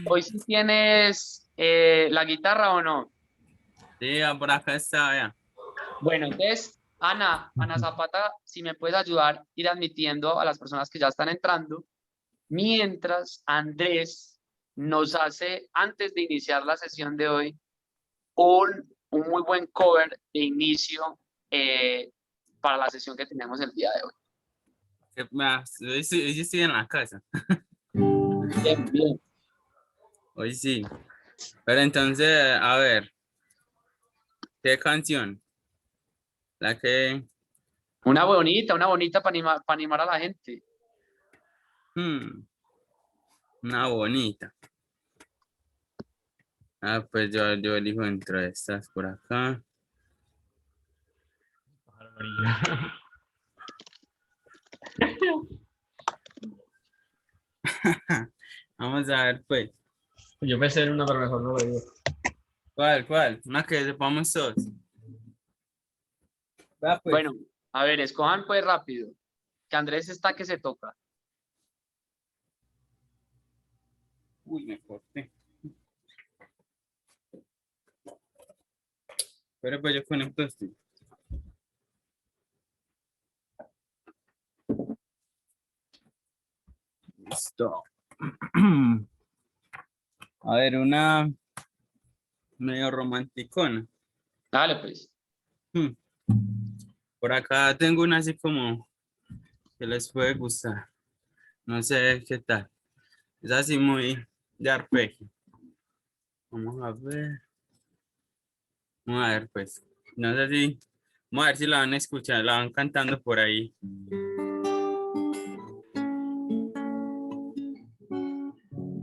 ¿Hoy sí tienes la guitarra o no? Sí, por acá está, ya. Bueno, entonces, Ana Zapata, si me puedes ayudar a ir admitiendo a las personas que ya están entrando, mientras Andrés nos hace, antes de iniciar la sesión de hoy, un muy buen cover de inicio para la sesión que tenemos el día de hoy. Hoy sí estoy en la casa. Bien, bien. Hoy sí. Pero entonces, a ver, ¿qué canción? La que... Una bonita para animar a la gente. hmm, una bonita. Ah, pues yo elijo entre estas por acá. Vamos a ver, pues. Yo pensé en una, pero mejor no lo digo. ¿Cuál? Una que sepamos todos. Va, pues. Bueno, a ver, escojan pues rápido, que Andrés está que se toca. Uy, me corté. Pero pues yo conecto esto. Listo. A ver, una medio romanticona. Dale pues. Hmm, Por acá tengo una así como que les puede gustar. No sé qué tal. Es así muy de arpegio. Vamos a ver. Vamos a ver, pues. No sé si. Vamos a ver si la van a escuchar, la van cantando por ahí.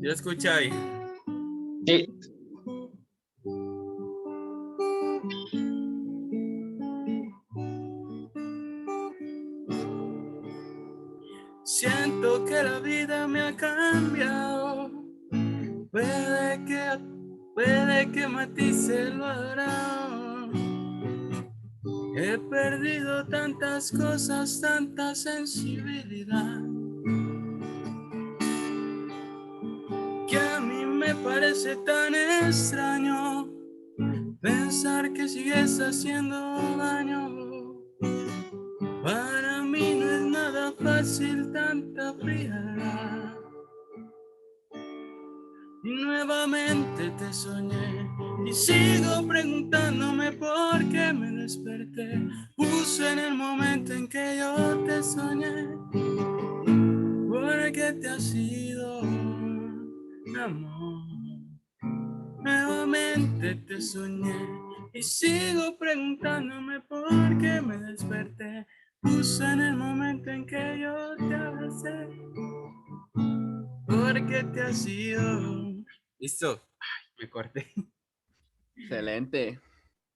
¿Yo escucha ahí? Sí. Siento que la vida me ha cambiado. Puede que matice el varón. He perdido tantas cosas, tanta sensibilidad, que a mí me parece tan extraño pensar que sigues haciendo daño. Para mí no es nada fácil tanta frialdad. Y nuevamente te soñé y sigo preguntándome por qué me desperté. Justo en el momento en que yo te soñé, porque te has ido, amor. Nuevamente te soñé y sigo preguntándome por qué me desperté. Justo en el momento en que yo te abracé, porque te has ido. Listo. Ay, me corté. Excelente.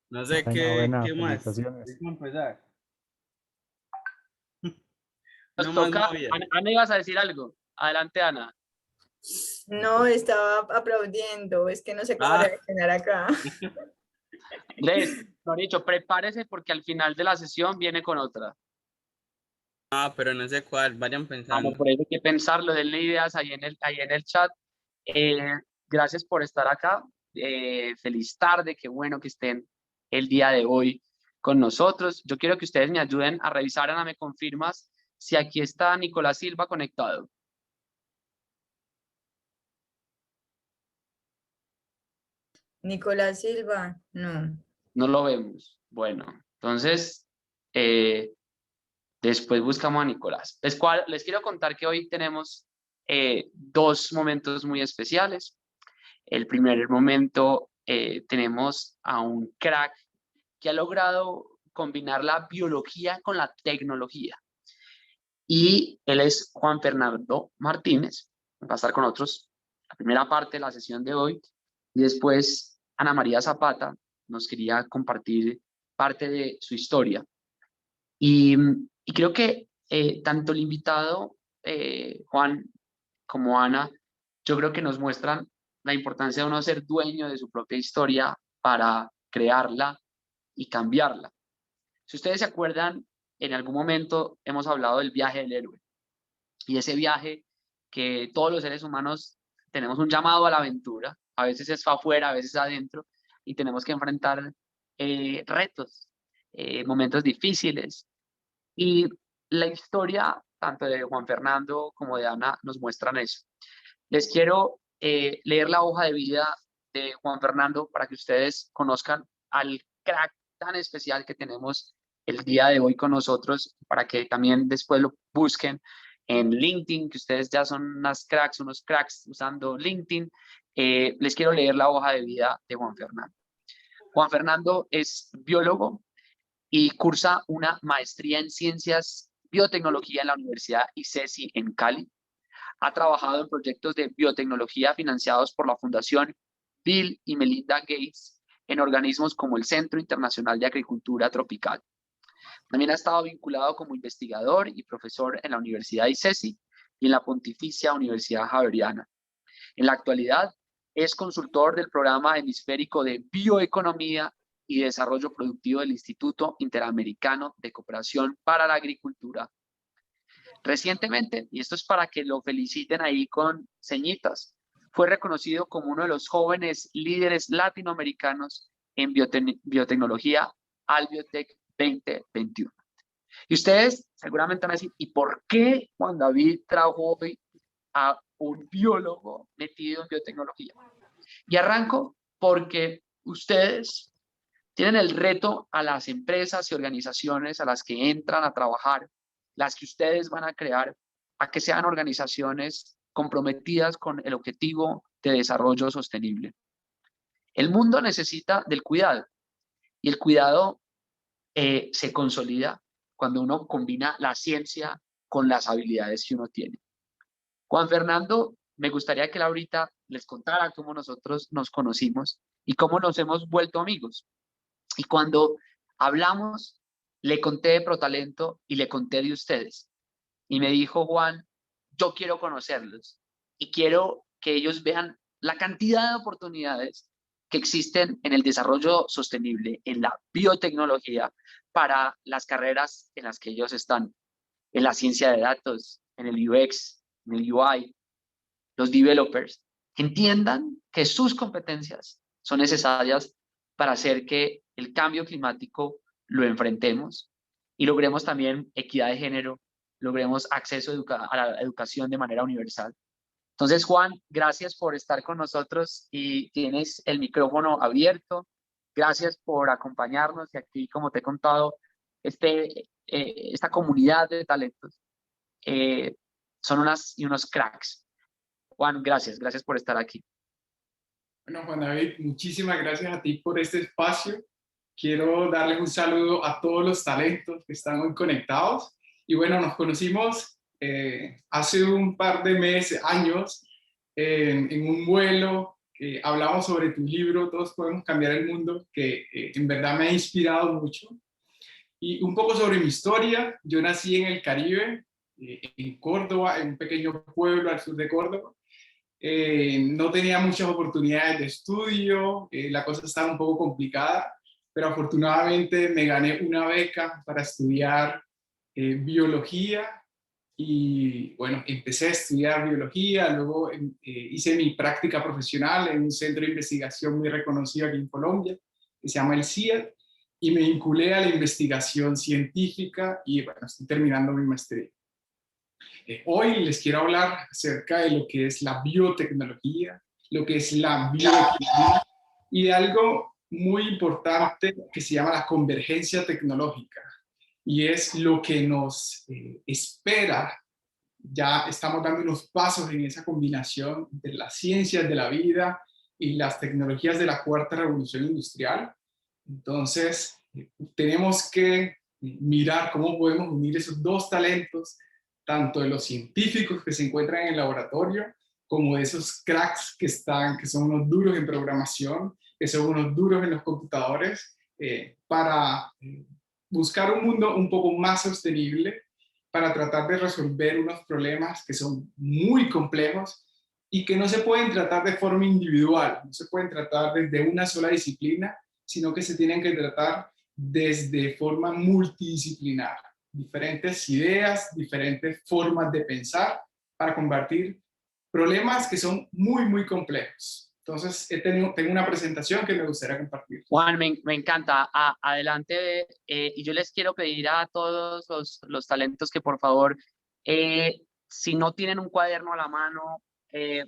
No sé Buena, qué más. felicitaciones. ¿Cómo empezar? Nos No más toca. movida. Ana, ¿ibas a decir algo? Adelante, Ana. No, estaba aplaudiendo, es que no sé cómo Ah, reaccionar acá. Andrés, mejor dicho, prepárese porque al final de la sesión viene con otra. pero no sé cuál. Vayan Vamos, pensando. por eso hay que pensarlo, denle ideas ahí en el chat. Eh, Gracias por estar acá. Feliz tarde, qué bueno que estén el día de hoy con nosotros. Yo quiero que ustedes me ayuden a revisar, Ana, ¿me confirmas si aquí está Nicolás Silva conectado? Nicolás Silva, no. No lo vemos. Bueno, entonces eh, después buscamos a Nicolás. Les quiero contar que hoy tenemos dos momentos muy especiales. El primer momento tenemos a un crack que ha logrado combinar la biología con la tecnología. Y él es Juan Fernando Martínez. Va a estar con nosotros la primera parte de la sesión de hoy. Y después Ana María Zapata nos quería compartir parte de su historia. Y creo que tanto el invitado, Juan, como Ana, yo creo que nos muestran la importancia de uno ser dueño de su propia historia para crearla y cambiarla. Si ustedes se acuerdan, en algún momento hemos hablado del viaje del héroe y ese viaje que todos los seres humanos tenemos un llamado a la aventura, a veces es afuera, a veces adentro, y tenemos que enfrentar retos, momentos difíciles. Y la historia, tanto de Juan Fernando como de Ana, nos muestran eso. Les quiero leer la hoja de vida de Juan Fernando para que ustedes conozcan al crack tan especial que tenemos el día de hoy con nosotros, para que también después lo busquen en LinkedIn, que ustedes ya son unos cracks usando LinkedIn. Les quiero leer la hoja de vida de Juan Fernando. Juan Fernando es biólogo y cursa una maestría en ciencias biotecnología en la Universidad ICESI en Cali. Ha trabajado en proyectos de biotecnología financiados por la Fundación Bill y Melinda Gates en organismos como el Centro Internacional de Agricultura Tropical. También ha estado vinculado como investigador y profesor en la Universidad ICESI y en la Pontificia Universidad Javeriana. En la actualidad es consultor del programa hemisférico de bioeconomía y desarrollo productivo del Instituto Interamericano de Cooperación para la Agricultura. Recientemente, y esto es para que lo feliciten ahí con señitas, fue reconocido como uno de los jóvenes líderes latinoamericanos en biotecnología Albiotech 2021. Y ustedes seguramente van a decir, ¿y por qué Juan David trajo hoy a un biólogo metido en biotecnología? Y arranco porque ustedes tienen el reto a las empresas y organizaciones a las que entran a trabajar, las que ustedes van a crear, a que sean organizaciones comprometidas con el objetivo de desarrollo sostenible. El mundo necesita del cuidado y el cuidado se consolida cuando uno combina la ciencia con las habilidades que uno tiene. Juan Fernando, me gustaría que él ahorita les contara cómo nosotros nos conocimos y cómo nos hemos vuelto amigos. Y cuando hablamos, le conté de Protalento y le conté de ustedes. Y me dijo, Juan, yo quiero conocerlos y quiero que ellos vean la cantidad de oportunidades que existen en el desarrollo sostenible, en la biotecnología, para las carreras en las que ellos están, en la ciencia de datos, en el UX, en el UI, los developers, entiendan que sus competencias son necesarias para hacer que el cambio climático lo enfrentemos y logremos también equidad de género, logremos acceso a la educación de manera universal. Entonces, Juan, gracias por estar con nosotros y tienes el micrófono abierto. Gracias por acompañarnos y aquí, como te he contado, esta comunidad de talentos son unos cracks. Juan, gracias por estar aquí. Bueno, Juan David, muchísimas gracias a ti por este espacio. Quiero darles un saludo a todos los talentos que están hoy conectados. Y bueno, nos conocimos hace un par de meses, años, en un vuelo que hablamos sobre tu libro, Todos Podemos Cambiar el Mundo, que en verdad me ha inspirado mucho. Y un poco sobre mi historia. Yo nací en el Caribe, en Córdoba, en un pequeño pueblo al sur de Córdoba. No tenía muchas oportunidades de estudio, la cosa estaba un poco complicada, pero afortunadamente me gané una beca para estudiar biología y bueno, empecé a estudiar biología, luego hice mi práctica profesional en un centro de investigación muy reconocido aquí en Colombia, que se llama el CIED, y me vinculé a la investigación científica y bueno, estoy terminando mi maestría. Hoy les quiero hablar acerca de lo que es la biotecnología, lo que es la bioeconomía y de algo muy importante que se llama la convergencia tecnológica. Y es lo que nos espera. Ya estamos dando unos pasos en esa combinación de las ciencias de la vida y las tecnologías de la cuarta revolución industrial. Entonces, tenemos que mirar cómo podemos unir esos dos talentos, tanto de los científicos que se encuentran en el laboratorio, como de esos cracks que son unos duros en programación, que son unos duros en los computadores, para buscar un mundo un poco más sostenible, para tratar de resolver unos problemas que son muy complejos y que no se pueden tratar de forma individual, no se pueden tratar desde una sola disciplina, sino que se tienen que tratar desde forma multidisciplinar. Diferentes ideas, diferentes formas de pensar para combatir problemas que son muy complejos. Entonces, tengo una presentación que me gustaría compartir. Juan, me encanta. Adelante. Y yo les quiero pedir a todos los talentos que por favor, si no tienen un cuaderno a la mano,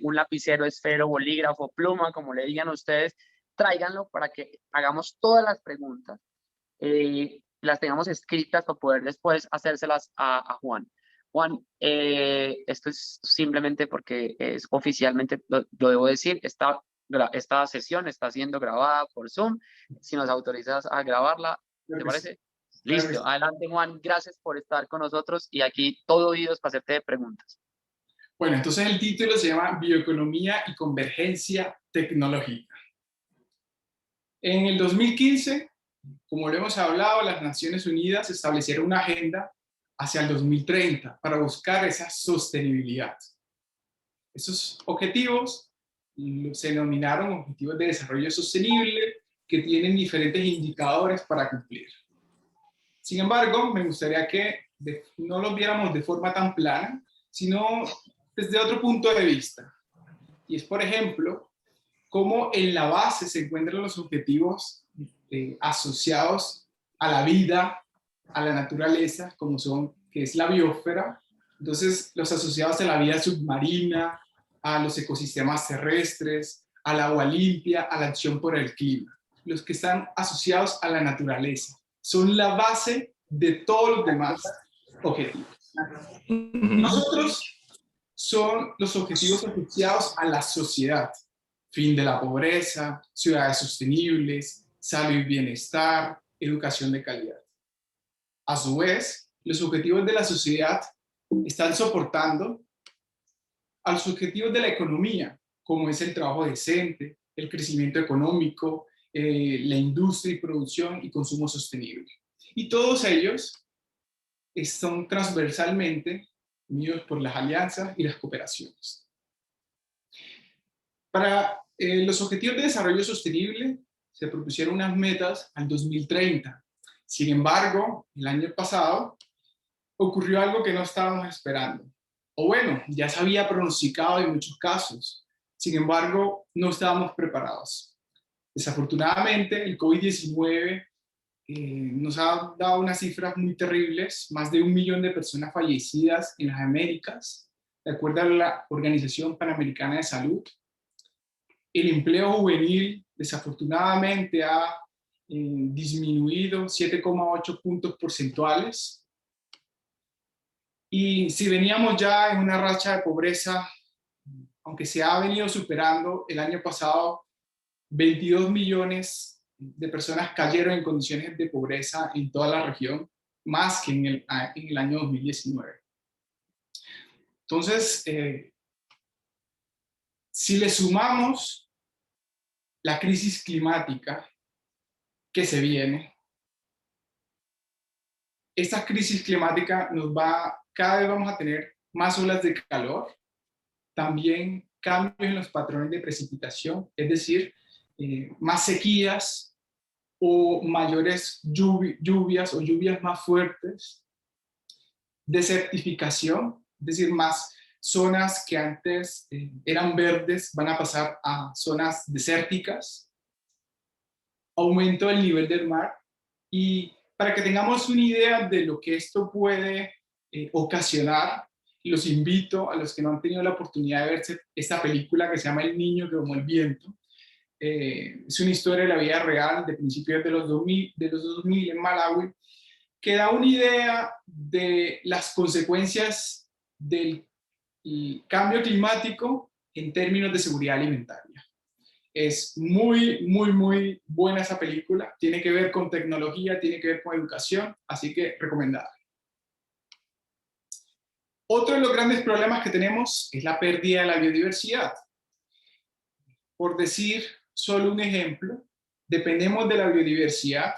un lapicero, esfero, bolígrafo, pluma, como le digan ustedes, tráiganlo para que hagamos todas las preguntas, las tengamos escritas para poder después hacérselas a Juan. Juan, esto es simplemente porque es oficialmente, lo debo decir, esta sesión está siendo grabada por Zoom. Si nos autorizas a grabarla, ¿te parece? Listo. Adelante, Juan. Gracias por estar con nosotros y aquí todo oídos para hacerte preguntas. Bueno, entonces el título se llama Bioeconomía y Convergencia Tecnológica. En el 2015, como lo hemos hablado, las Naciones Unidas establecieron una agenda hacia el 2030 para buscar esa sostenibilidad. Esos objetivos se denominaron Objetivos de Desarrollo Sostenible, que tienen diferentes indicadores para cumplir. Sin embargo, me gustaría que no los viéramos de forma tan plana, sino desde otro punto de vista. Y es, por ejemplo, cómo en la base se encuentran los objetivos asociados a la vida, a la naturaleza, que es la biosfera. Entonces, los asociados a la vida submarina, a los ecosistemas terrestres, al agua limpia, a la acción por el clima. Los que están asociados a la naturaleza son la base de todos los demás objetivos. Nosotros son los objetivos asociados a la sociedad. Fin de la pobreza, ciudades sostenibles, salud y bienestar, educación de calidad. A su vez, los objetivos de la sociedad están soportando a los objetivos de la economía, como es el trabajo decente, el crecimiento económico, la industria y producción y consumo sostenible. Y todos ellos son transversalmente unidos por las alianzas y las cooperaciones. Para los Objetivos de Desarrollo Sostenible se propusieron unas metas al 2030. Sin embargo, el año pasado ocurrió algo que no estábamos esperando. O bueno, ya se había pronosticado en muchos casos. Sin embargo, no estábamos preparados. Desafortunadamente, el COVID-19 nos ha dado unas cifras muy terribles, más de 1 millón de personas fallecidas en las Américas, de acuerdo a la Organización Panamericana de Salud. El empleo juvenil, desafortunadamente, ha disminuido 7,8 puntos porcentuales. Y si veníamos ya en una racha de pobreza, aunque se ha venido superando, el año pasado 22 millones de personas cayeron en condiciones de pobreza en toda la región, más que en el año 2019. Entonces, si le sumamos la crisis climática que se viene, esta crisis climática cada vez vamos a tener más olas de calor, también cambios en los patrones de precipitación, es decir, más sequías o mayores lluvias o lluvias más fuertes, desertificación, es decir, más zonas que antes eran verdes van a pasar a zonas desérticas, aumento del nivel del mar. Y para que tengamos una idea de lo que esto puede ocasionar, los invito a los que no han tenido la oportunidad de ver esta película que se llama El niño que domó el viento. Es una historia de la vida real de principios de los 2000 en Malawi, que da una idea de las consecuencias del cambio climático en términos de seguridad alimentaria. Es muy buena esa película, tiene que ver con tecnología, tiene que ver con educación, así que recomendada. Otro de los grandes problemas que tenemos es la pérdida de la biodiversidad. Por decir solo un ejemplo, dependemos de la biodiversidad,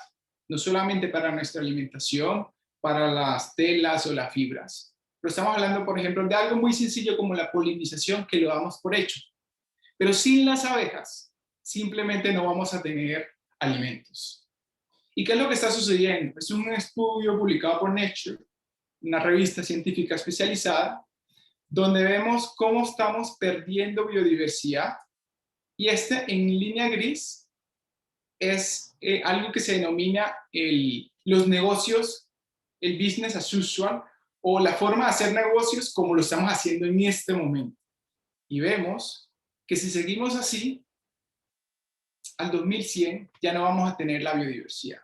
no solamente para nuestra alimentación, para las telas o las fibras, pero estamos hablando, por ejemplo, de algo muy sencillo como la polinización, que lo damos por hecho. Pero sin las abejas, simplemente no vamos a tener alimentos. ¿Y qué es lo que está sucediendo? Es un estudio publicado por Nature, una revista científica especializada, donde vemos cómo estamos perdiendo biodiversidad. Y en línea gris es algo que se denomina los negocios, el business as usual, o la forma de hacer negocios como lo estamos haciendo en este momento. Y vemos que si seguimos así, al 2100 ya no vamos a tener la biodiversidad.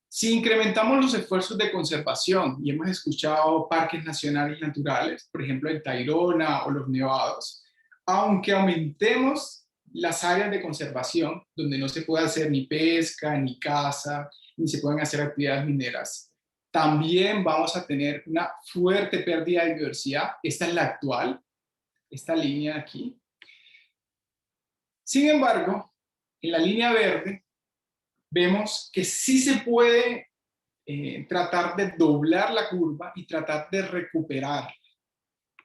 Si incrementamos los esfuerzos de conservación, y hemos escuchado parques nacionales naturales, por ejemplo el Tayrona o los Nevados, aunque aumentemos las áreas de conservación, donde no se puede hacer ni pesca, ni caza, ni se pueden hacer actividades mineras, también vamos a tener una fuerte pérdida de biodiversidad. Esta es la actual, esta línea aquí. Sin embargo, en la línea verde, vemos que sí se puede tratar de doblar la curva y tratar de recuperar.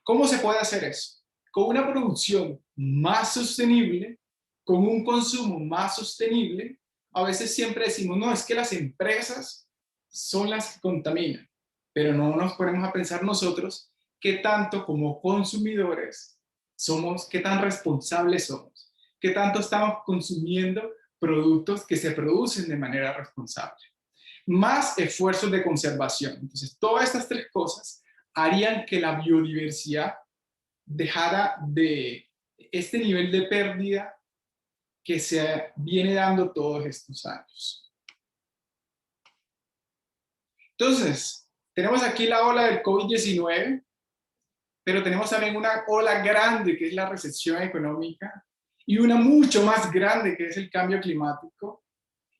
¿Cómo se puede hacer eso? Con una producción más sostenible, con un consumo más sostenible. A veces siempre decimos, no, es que las empresas son las que contaminan, pero no nos ponemos a pensar nosotros qué tanto como consumidores somos, qué tan responsables somos, qué tanto estamos consumiendo productos que se producen de manera responsable. Más esfuerzos de conservación. Entonces, todas estas tres cosas harían que la biodiversidad dejara de este nivel de pérdida que se viene dando todos estos años. Entonces, tenemos aquí la ola del COVID-19, pero tenemos también una ola grande que es la recesión económica y una mucho más grande que es el cambio climático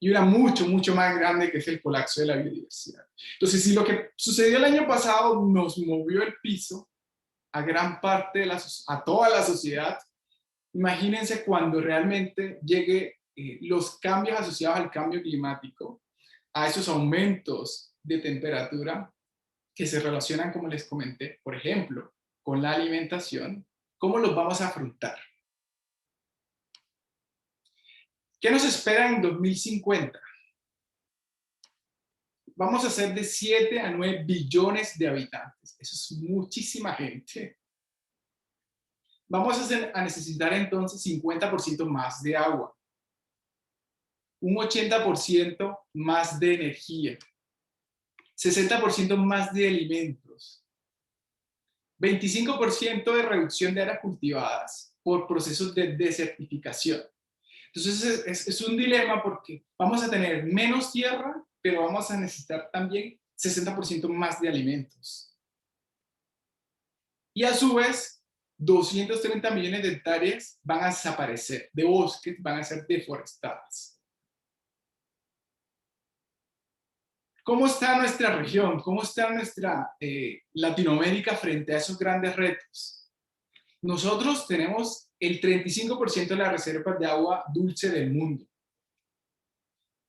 y una mucho más grande que es el colapso de la biodiversidad. Entonces, si lo que sucedió el año pasado nos movió el piso a gran parte a toda la sociedad, imagínense cuando realmente llegue los cambios asociados al cambio climático, a esos aumentos de temperatura que se relacionan, como les comenté, por ejemplo, con la alimentación, ¿cómo los vamos a afrontar? ¿Qué nos espera en 2050? Vamos a ser de 7 a 9 billones de habitantes. Eso es muchísima gente. Vamos a necesitar entonces 50% más de agua, un 80% más de energía, 60% más de alimentos, 25% de reducción de áreas cultivadas por procesos de desertificación. Entonces es un dilema porque vamos a tener menos tierra, pero vamos a necesitar también 60% más de alimentos. Y a su vez, 230 millones de hectáreas van a desaparecer, de bosques van a ser deforestadas. ¿Cómo está nuestra región? ¿Cómo está nuestra Latinoamérica frente a esos grandes retos? Nosotros tenemos el 35% de las reservas de agua dulce del mundo.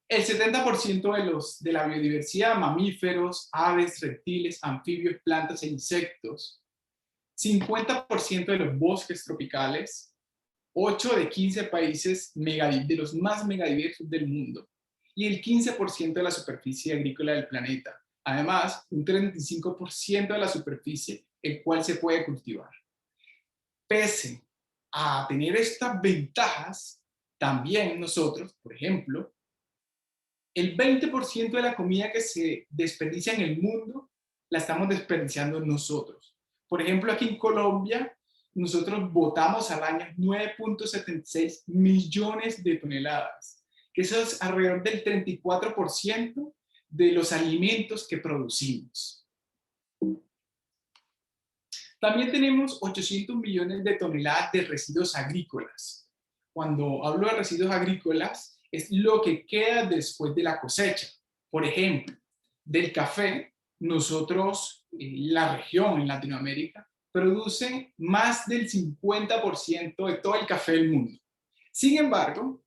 El 70% de la biodiversidad, mamíferos, aves, reptiles, anfibios, plantas e insectos. 50% de los bosques tropicales, 8 de 15 países de los más megadiversos del mundo y el 15% de la superficie agrícola del planeta. Además, un 35% de la superficie el cual se puede cultivar. Pese a tener estas ventajas, también nosotros, por ejemplo, el 20% de la comida que se desperdicia en el mundo la estamos desperdiciando nosotros. Por ejemplo, aquí en Colombia, nosotros botamos al año 9.76 millones de toneladas, que eso es alrededor del 34% de los alimentos que producimos. También tenemos 800 millones de toneladas de residuos agrícolas. Cuando hablo de residuos agrícolas, es lo que queda después de la cosecha. Por ejemplo, del café, nosotros, la región en Latinoamérica, produce más del 50% de todo el café del mundo. Sin embargo,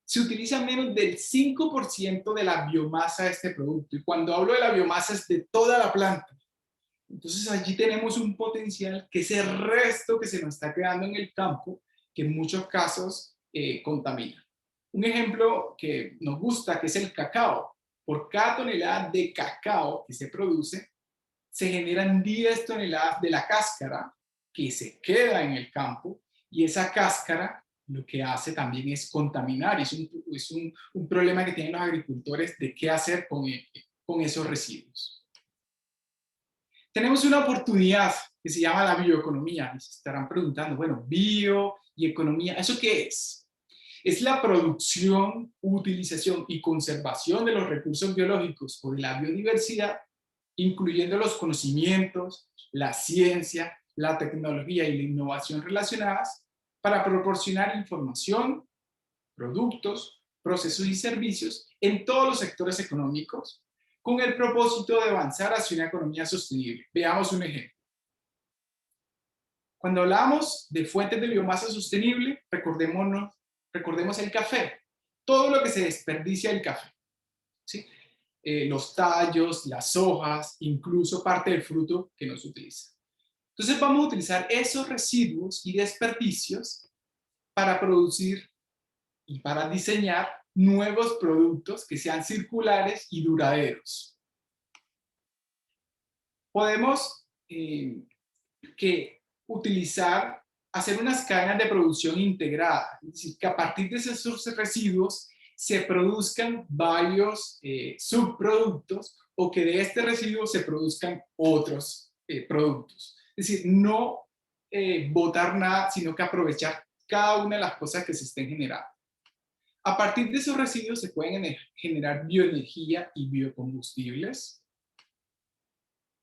se utiliza menos del 5% de la biomasa de este producto. Y cuando hablo de la biomasa es de toda la planta. Entonces allí tenemos un potencial que es el resto que se nos está quedando en el campo, que en muchos casos contamina. Un ejemplo que nos gusta, que es el cacao. Por cada tonelada de cacao que se produce, se generan 10 toneladas de la cáscara que se queda en el campo, y esa cáscara lo que hace también es contaminar. Es un problema que tienen los agricultores de qué hacer con esos residuos. Tenemos una oportunidad que se llama la bioeconomía. Y se estarán preguntando, bueno, bio y economía, ¿eso qué es? Es la producción, utilización y conservación de los recursos biológicos o de la biodiversidad, incluyendo los conocimientos, la ciencia, la tecnología y la innovación relacionadas para proporcionar información, productos, procesos y servicios en todos los sectores económicos con el propósito de avanzar hacia una economía sostenible. Veamos un ejemplo. Cuando hablamos de fuentes de biomasa sostenible, recordemos el café, todo lo que se desperdicia del café, ¿sí? Los tallos, las hojas, incluso parte del fruto que no se utiliza. Entonces vamos a utilizar esos residuos y desperdicios para producir y para diseñar nuevos productos que sean circulares y duraderos. Podemos hacer unas cadenas de producción integrada, es decir, que a partir de esos residuos se produzcan varios subproductos, o que de este residuo se produzcan otros productos. Es decir, no botar nada, sino que aprovechar cada una de las cosas que se estén generando. A partir de esos residuos se pueden generar bioenergía y biocombustibles,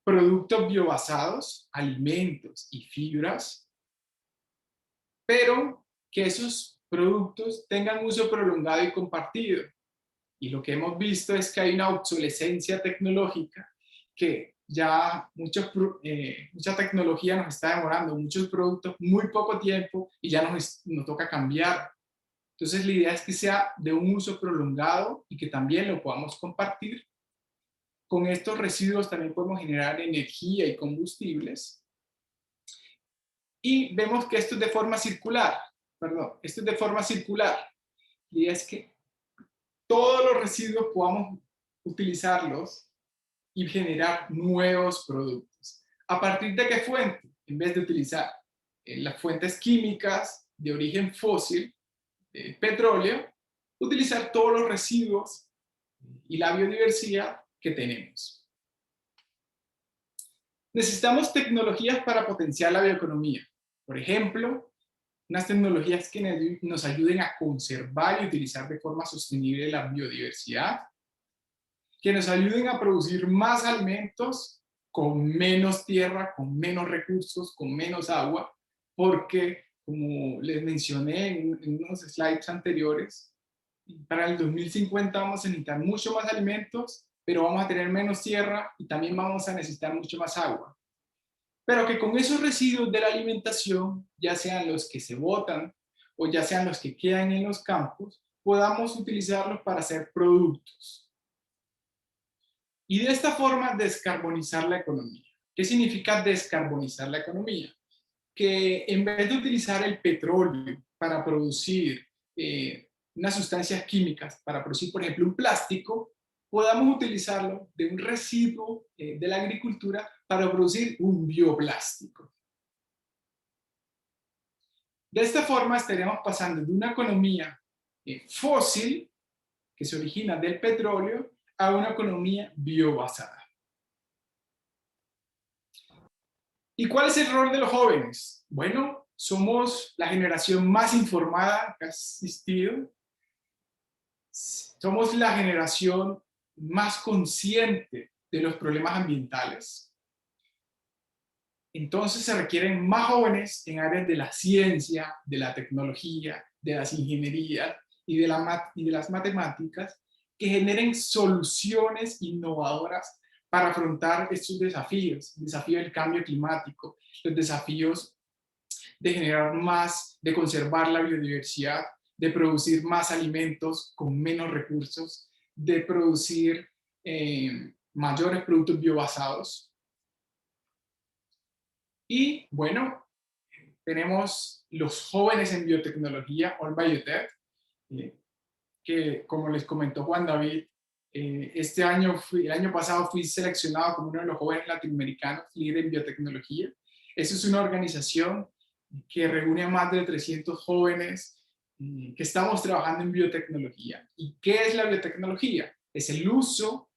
productos biobasados, alimentos y fibras, pero que esos productos tengan uso prolongado y compartido. Y lo que hemos visto es que hay una obsolescencia tecnológica, que ya mucha tecnología nos está demorando, muchos productos, muy poco tiempo, y ya nos toca cambiar. Entonces la idea es que sea de un uso prolongado y que también lo podamos compartir. Con estos residuos también podemos generar energía y combustibles. Y vemos que esto es de forma circular. Esto es de forma circular. La idea es que todos los residuos podamos utilizarlos y generar nuevos productos. ¿A partir de qué fuente? En vez de utilizar las fuentes químicas de origen fósil, petróleo, utilizar todos los residuos y la biodiversidad que tenemos. Necesitamos tecnologías para potenciar la bioeconomía. Por ejemplo, unas tecnologías que nos ayuden a conservar y utilizar de forma sostenible la biodiversidad, que nos ayuden a producir más alimentos con menos tierra, con menos recursos, con menos agua, porque, como les mencioné en unos slides anteriores, para el 2050 vamos a necesitar mucho más alimentos, pero vamos a tener menos tierra y también vamos a necesitar mucho más agua. Pero que con esos residuos de la alimentación, ya sean los que se botan o ya sean los que quedan en los campos, podamos utilizarlos para hacer productos. Y de esta forma descarbonizar la economía. ¿Qué significa descarbonizar la economía? Que en vez de utilizar el petróleo para producir unas sustancias químicas, para producir, por ejemplo, un plástico, podamos utilizarlo de un residuo de la agricultura para producir un bioplástico. De esta forma estaríamos pasando de una economía fósil, que se origina del petróleo, a una economía biobasada. ¿Y cuál es el rol de los jóvenes? Bueno, somos la generación más informada que ha existido. Somos la generación más consciente de los problemas ambientales. Entonces se requieren más jóvenes en áreas de la ciencia, de la tecnología, de las ingenierías y de las matemáticas, que generen soluciones innovadoras para afrontar estos desafíos, el desafío del cambio climático, los desafíos de generar más, de conservar la biodiversidad, de producir más alimentos con menos recursos, de producir mayores productos biobasados. Y bueno, tenemos los jóvenes en biotecnología, All Biotech, que como les comentó Juan David, El año pasado fui seleccionado como uno de los jóvenes latinoamericanos líder en biotecnología. Eso es una organización que reúne a más de 300 jóvenes que estamos trabajando en biotecnología. ¿Y qué es la biotecnología? Es el uso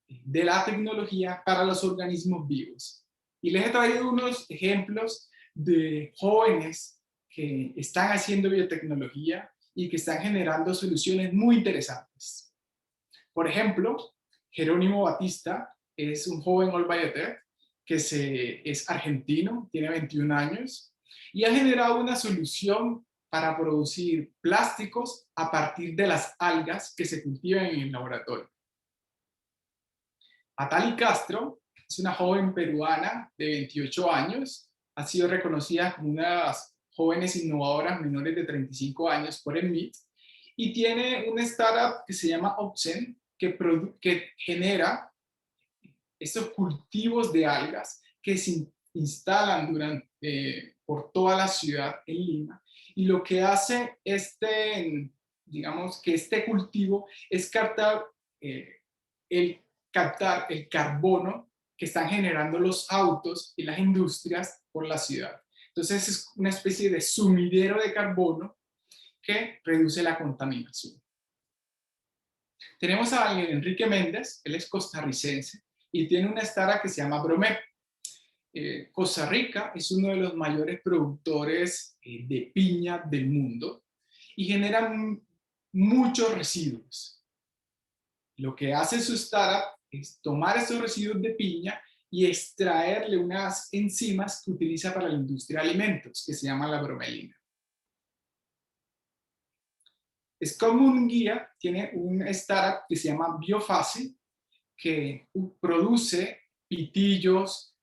de la tecnología para los organismos vivos. Y les he traído unos ejemplos de jóvenes que están haciendo biotecnología y que están generando soluciones muy interesantes. Por ejemplo, Jerónimo Batista es un joven All Biotech que es argentino, tiene 21 años y ha generado una solución para producir plásticos a partir de las algas que se cultivan en el laboratorio. Atali Castro es una joven peruana de 28 años, ha sido reconocida como una de las jóvenes innovadoras menores de 35 años por el MIT y tiene una startup que se llama Opsen que genera estos cultivos de algas que se instalan por toda la ciudad en Lima. Y lo que hace digamos que este cultivo es captar el carbono que están generando los autos y las industrias por la ciudad. Entonces es una especie de sumidero de carbono que reduce la contaminación. Tenemos a Enrique Méndez, él es costarricense y tiene una startup que se llama Bromep. Costa Rica es uno de los mayores productores de piña del mundo y genera muchos residuos. Lo que hace su startup es tomar estos residuos de piña y extraerle unas enzimas que utiliza para la industria de alimentos, que se llama la bromelina. Scott Munguía tiene un startup que se llama Biofácil, que produce pitillos,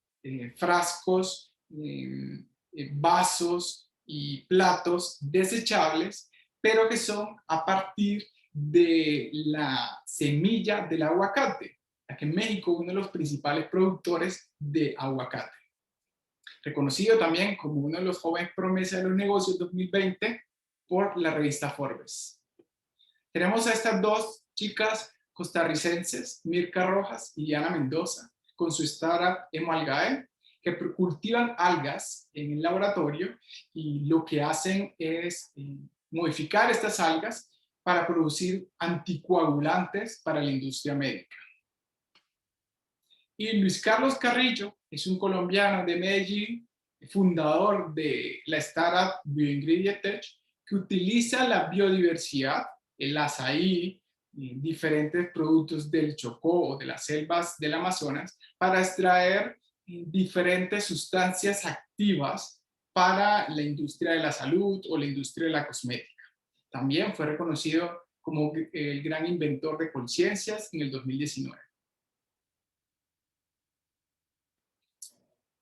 frascos, vasos y platos desechables, pero que son a partir de la semilla del aguacate, ya que en México es uno de los principales productores de aguacate. Reconocido también como uno de los jóvenes promesa de los negocios 2020 por la revista Forbes. Tenemos a estas dos chicas costarricenses, Mirka Rojas y Diana Mendoza, con su startup Emalgae, que cultivan algas en el laboratorio y lo que hacen es modificar estas algas para producir anticoagulantes para la industria médica. Y Luis Carlos Carrillo es un colombiano de Medellín, fundador de la startup Bioingredient Tech, que utiliza la biodiversidad, el azaí, diferentes productos del Chocó o de las selvas del Amazonas para extraer diferentes sustancias activas para la industria de la salud o la industria de la cosmética. También fue reconocido como el gran inventor de conciencias en el 2019.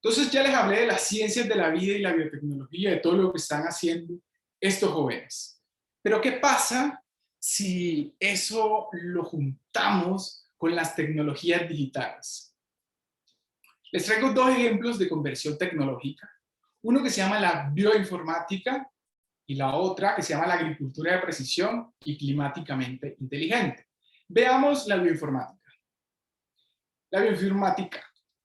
Entonces ya les hablé de las ciencias de la vida y la biotecnología, de todo lo que están haciendo estos jóvenes. Pero ¿qué pasa si eso lo juntamos con las tecnologías digitales? Les traigo dos ejemplos de conversión tecnológica. Uno que se llama la bioinformática y la otra que se llama la agricultura de precisión y climáticamente inteligente. Veamos la bioinformática. La bioinformática.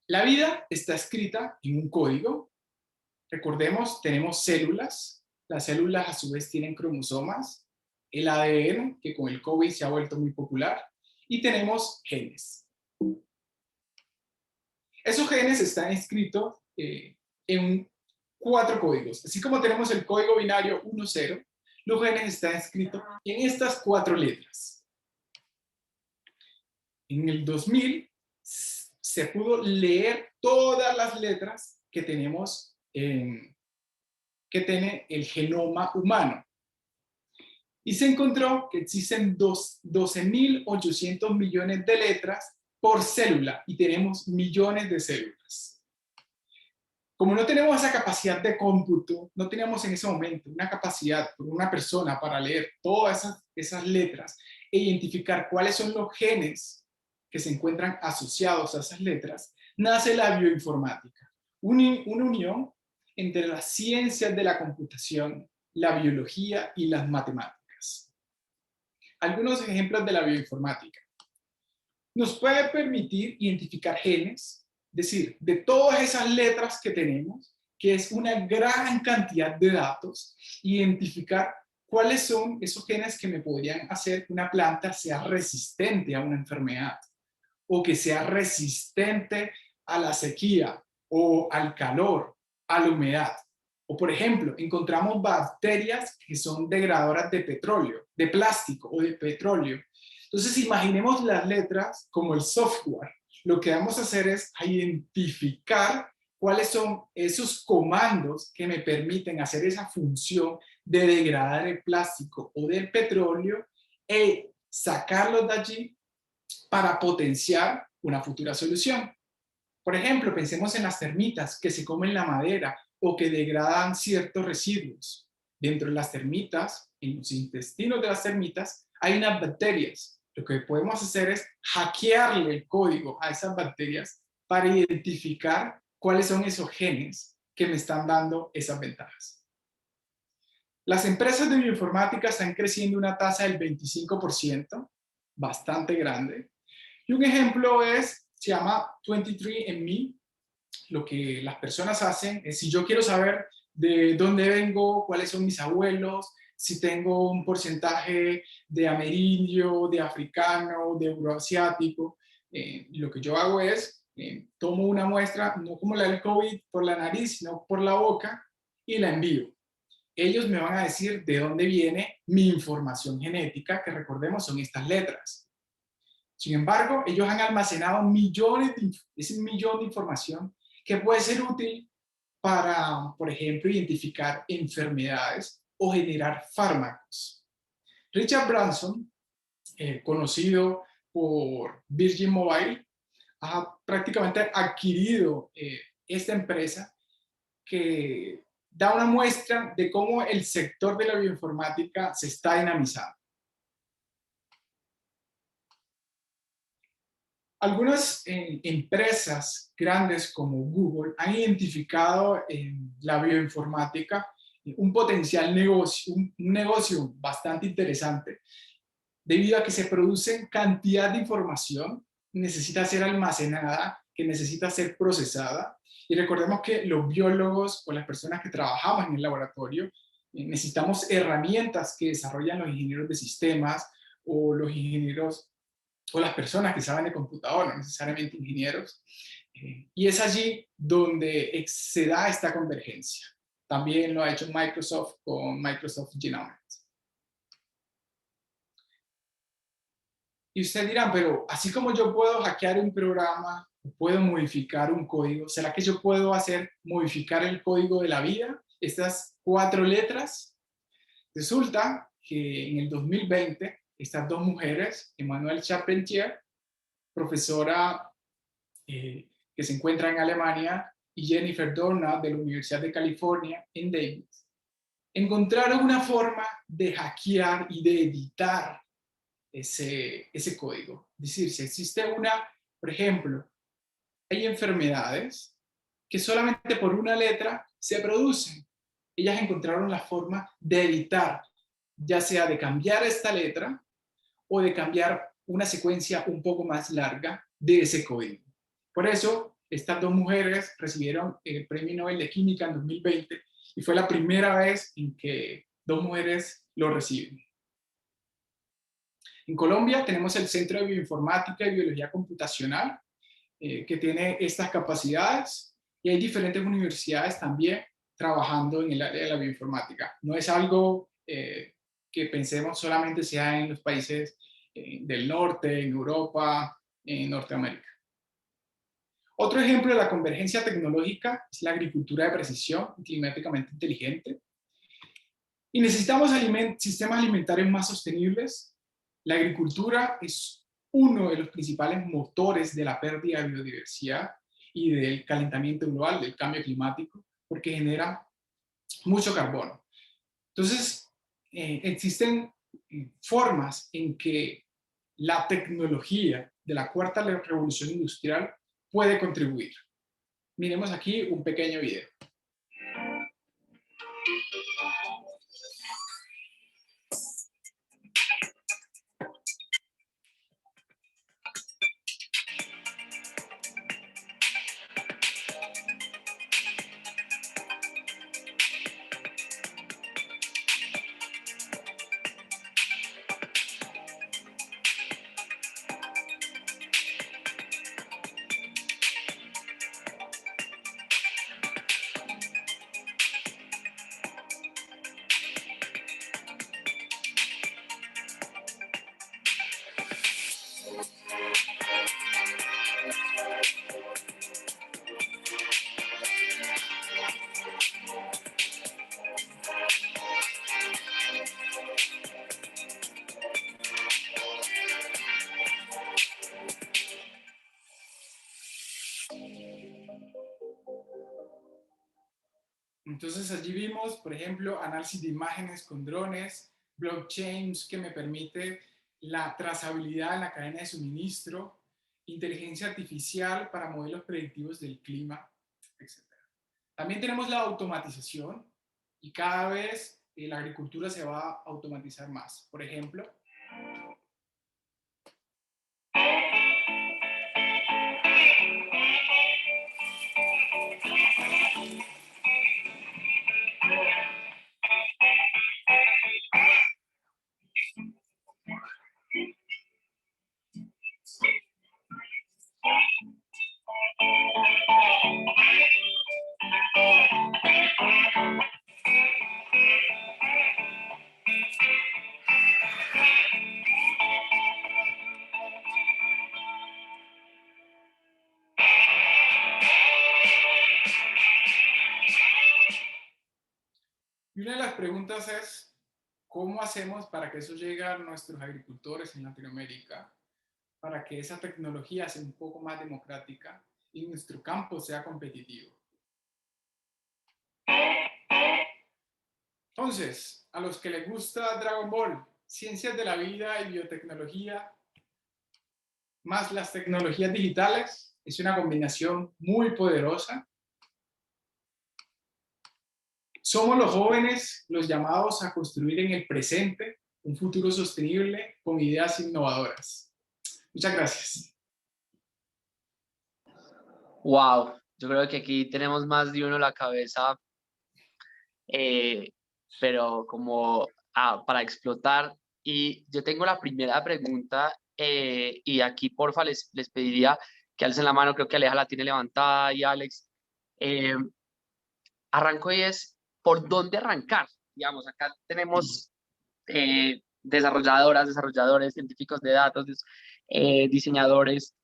La vida está escrita en un código. Recordemos, tenemos células. Las células a su vez tienen cromosomas. El ADN, que con el COVID se ha vuelto muy popular. Y tenemos genes. Esos genes están escritos en 4 códigos. Así como tenemos el código binario 1-0, los genes están escritos en estas 4 letras. En el 2000 se pudo leer todas las letras que tenemos que tiene el genoma humano. Y se encontró que existen 12.800 millones de letras por célula y tenemos millones de células. Como no tenemos esa capacidad de cómputo, no teníamos en ese momento una capacidad por una persona para leer todas esas letras e identificar cuáles son los genes que se encuentran asociados a esas letras, nace la bioinformática, una unión entre las ciencias de la computación, la biología y las matemáticas. Algunos ejemplos de la bioinformática. nos puede permitir identificar genes, es decir, de todas esas letras que tenemos, que es una gran cantidad de datos, identificar cuáles son esos genes que me podrían hacer que una planta sea resistente a una enfermedad, o que sea resistente a la sequía, o al calor, a la humedad. O por ejemplo, encontramos bacterias que son degradadoras de petróleo, de plástico o de petróleo. Entonces imaginemos las letras como el software. Lo que vamos a hacer es identificar cuáles son esos comandos que me permiten hacer esa función de degradar el plástico o del petróleo e sacarlos de allí para potenciar una futura solución. Por ejemplo, pensemos en las termitas que se comen la madera o que degradan ciertos residuos. Dentro de las termitas, en los intestinos de las termitas, hay unas bacterias. Lo que podemos hacer es hackearle el código a esas bacterias para identificar cuáles son esos genes que me están dando esas ventajas. Las empresas de bioinformática están creciendo una tasa del 25%, bastante grande. Y un ejemplo se llama 23andMe. Lo que las personas hacen es, si yo quiero saber de dónde vengo, cuáles son mis abuelos, si tengo un porcentaje de amerindio, de africano, de euroasiático, lo que yo hago es, tomo una muestra, no como la del COVID por la nariz, sino por la boca, y la envío. Ellos me van a decir de dónde viene mi información genética, que recordemos son estas letras. Sin embargo, ellos han almacenado ese millón de información que puede ser útil para, por ejemplo, identificar enfermedades o generar fármacos. Richard Branson, conocido por Virgin Mobile, ha prácticamente adquirido esta empresa que da una muestra de cómo el sector de la bioinformática se está dinamizando. Algunas empresas grandes como Google han identificado en la bioinformática un potencial negocio, un negocio bastante interesante, debido a que se produce cantidad de información, necesita ser almacenada, que necesita ser procesada. Y recordemos que los biólogos o las personas que trabajamos en el laboratorio necesitamos herramientas que desarrollan los ingenieros de sistemas o los ingenieros o las personas que saben de computador, no necesariamente ingenieros, y es allí donde se da esta convergencia. También lo ha hecho Microsoft con Microsoft Genomics. Y ustedes dirán, pero así como yo puedo hackear un programa, puedo modificar un código, ¿será que yo puedo modificar el código de la vida? Estas 4 letras. Resulta que en el 2020, estas 2 mujeres, Emmanuelle Charpentier, profesora que se encuentra en Alemania, y Jennifer Doudna de la Universidad de California en Davis, encontraron una forma de hackear y de editar ese código. Es decir, si existe por ejemplo, hay enfermedades que solamente por una letra se producen. Ellas encontraron la forma de editar, ya sea de cambiar esta letra o de cambiar una secuencia un poco más larga de ese código. Por eso, estas 2 mujeres recibieron el Premio Nobel de Química en 2020 y fue la primera vez en que 2 mujeres lo reciben. En Colombia tenemos el Centro de Bioinformática y Biología Computacional, que tiene estas capacidades, y hay diferentes universidades también trabajando en el área de la bioinformática. No es algo que pensemos solamente sea en los países del norte, en Europa, en Norteamérica. Otro ejemplo de la convergencia tecnológica es la agricultura de precisión y climáticamente inteligente. Y necesitamos sistemas alimentarios más sostenibles. La agricultura es uno de los principales motores de la pérdida de biodiversidad y del calentamiento global, del cambio climático, porque genera mucho carbono. Entonces, existen formas en que la tecnología de la cuarta revolución industrial puede contribuir. Miremos aquí un pequeño video. Entonces allí vimos, por ejemplo, análisis de imágenes con drones, blockchains que me permite la trazabilidad en la cadena de suministro, inteligencia artificial para modelos predictivos del clima, etc. También tenemos la automatización y cada vez la agricultura se va a automatizar más. Por ejemplo, y una de las preguntas es, ¿cómo hacemos para que eso llegue a nuestros agricultores en Latinoamérica? Para que esa tecnología sea un poco más democrática y nuestro campo sea competitivo. Entonces, a los que les gusta Dragon Ball, ciencias de la vida y biotecnología, más las tecnologías digitales, es una combinación muy poderosa. Somos los jóvenes los llamados a construir en el presente un futuro sostenible con ideas innovadoras. Muchas gracias. Wow, yo creo que aquí tenemos más de uno la cabeza, pero como para explotar. Y yo tengo la primera pregunta y aquí porfa les pediría que alcen la mano, creo que Aleja la tiene levantada y Alex. Eh, Arranco y es, ¿por dónde arrancar? Digamos, acá tenemos desarrolladores, científicos de datos, diseñadores.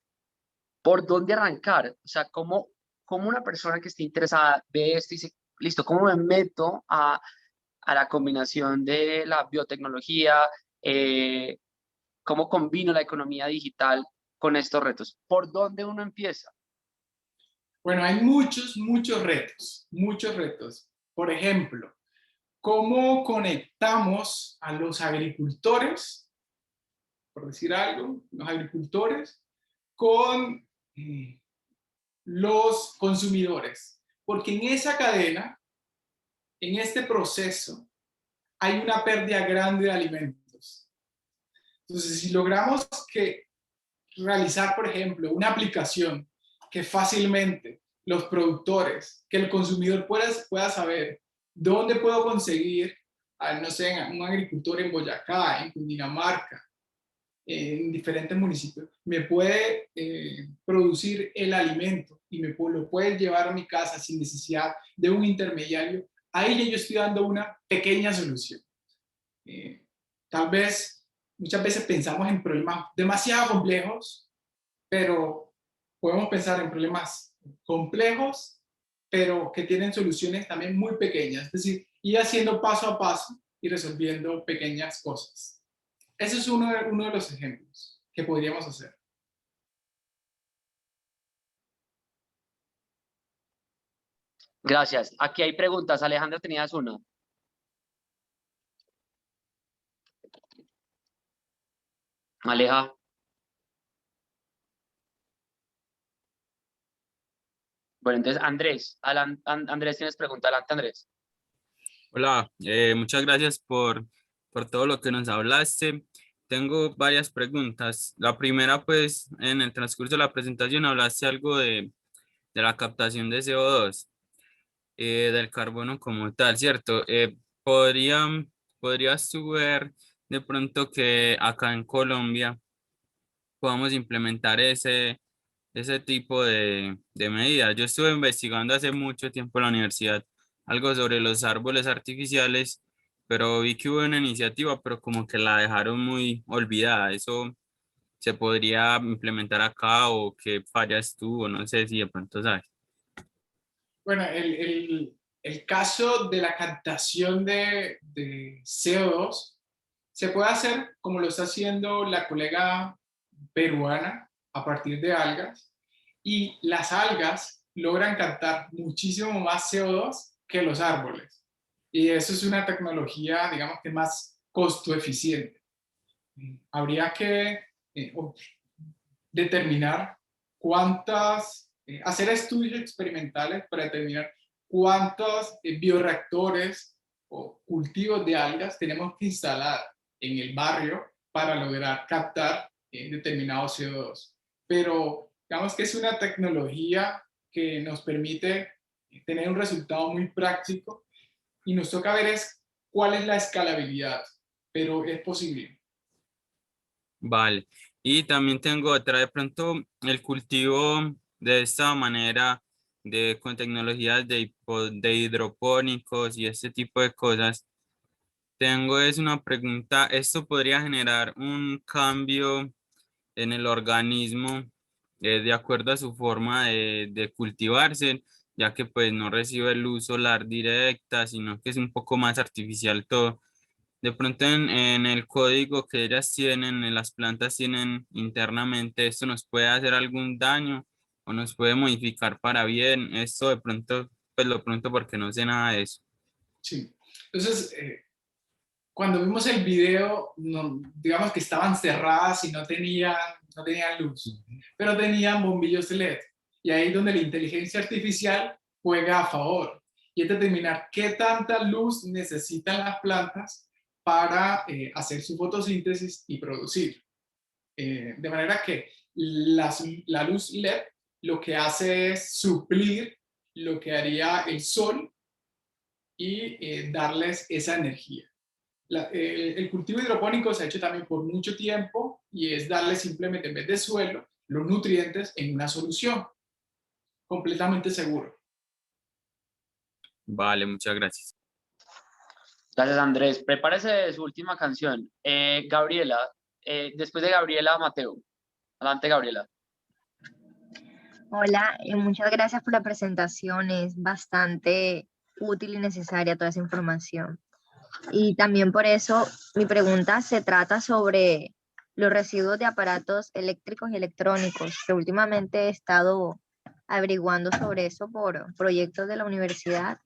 ¿Por dónde arrancar? O sea, ¿cómo una persona que esté interesada ve esto y dice, listo, ¿cómo me meto a la combinación de la biotecnología? ¿Cómo combino la economía digital con estos retos? ¿Por dónde uno empieza? Bueno, hay muchos retos. Por ejemplo, ¿cómo conectamos a los agricultores, por decir algo, los agricultores, con los consumidores? Porque en esa cadena, en este proceso, hay una pérdida grande de alimentos. Entonces, si logramos realizar, por ejemplo, una aplicación que fácilmente los productores, que el consumidor pueda saber dónde puedo conseguir, no sé, un agricultor en Boyacá, en Cundinamarca, en diferentes municipios, me puede producir el alimento y lo puede llevar a mi casa sin necesidad de un intermediario. Ahí yo estoy dando una pequeña solución. Tal vez, muchas veces pensamos en problemas demasiado complejos, pero podemos pensar en problemas complejos, pero que tienen soluciones también muy pequeñas. Es decir, ir haciendo paso a paso y resolviendo pequeñas cosas. Ese es uno de los ejemplos que podríamos hacer. Gracias. Aquí hay preguntas. Alejandra, tenías una. Aleja. Bueno, entonces Andrés, Andrés, tienes pregunta, adelante Andrés. Hola, muchas gracias por todo lo que nos hablaste. Tengo varias preguntas. La primera, pues, en el transcurso de la presentación hablaste algo de la captación de CO2, del carbono como tal, ¿cierto? ¿Podrías tú ver de pronto que acá en Colombia podamos implementar ese tipo de medidas? Yo estuve investigando hace mucho tiempo en la universidad algo sobre los árboles artificiales, pero vi que hubo una iniciativa, pero como que la dejaron muy olvidada. ¿Eso se podría implementar acá o qué fallas tuvo? No sé si de pronto sabes. Bueno, el caso de la captación de CO2 se puede hacer como lo está haciendo la colega peruana a partir de algas, y las algas logran captar muchísimo más CO2 que los árboles. Y eso es una tecnología, digamos, que es más costo eficiente. Habría que determinar hacer estudios experimentales para determinar cuántos bioreactores o cultivos de algas tenemos que instalar en el barrio para lograr captar determinado CO2. Pero digamos que es una tecnología que nos permite tener un resultado muy práctico y nos toca ver cuál es la escalabilidad, pero es posible. Vale. Y también tengo otra, de pronto el cultivo de esta manera, con tecnologías de hidropónicos y este tipo de cosas. Es una pregunta, ¿esto podría generar un cambio en el organismo de acuerdo a su forma de cultivarse, ya que pues no recibe luz solar directa, sino que es un poco más artificial todo? De pronto en el código que ellas tienen, en las plantas tienen internamente, ¿esto nos puede hacer algún daño o nos puede modificar para bien? Esto de pronto, pues lo pregunto porque no sé nada de eso. Sí. Entonces, cuando vimos el video, digamos que estaban cerradas y no tenían luz, pero tenían bombillos LED. Y ahí es donde la inteligencia artificial juega a favor. Y es determinar qué tanta luz necesitan las plantas para hacer su fotosíntesis y producir. De manera que la luz LED lo que hace es suplir lo que haría el sol y darles esa energía. El cultivo hidropónico se ha hecho también por mucho tiempo y es darle simplemente en vez de suelo los nutrientes en una solución, completamente seguro. Vale, muchas gracias. Gracias, Andrés. Prepárese su última canción. Gabriela, después de Gabriela, Mateo. Adelante, Gabriela. Hola, muchas gracias por la presentación. Es bastante útil y necesaria toda esa información. Y también por eso mi pregunta se trata sobre los residuos de aparatos eléctricos y electrónicos, que últimamente he estado averiguando sobre eso por proyectos de la universidad.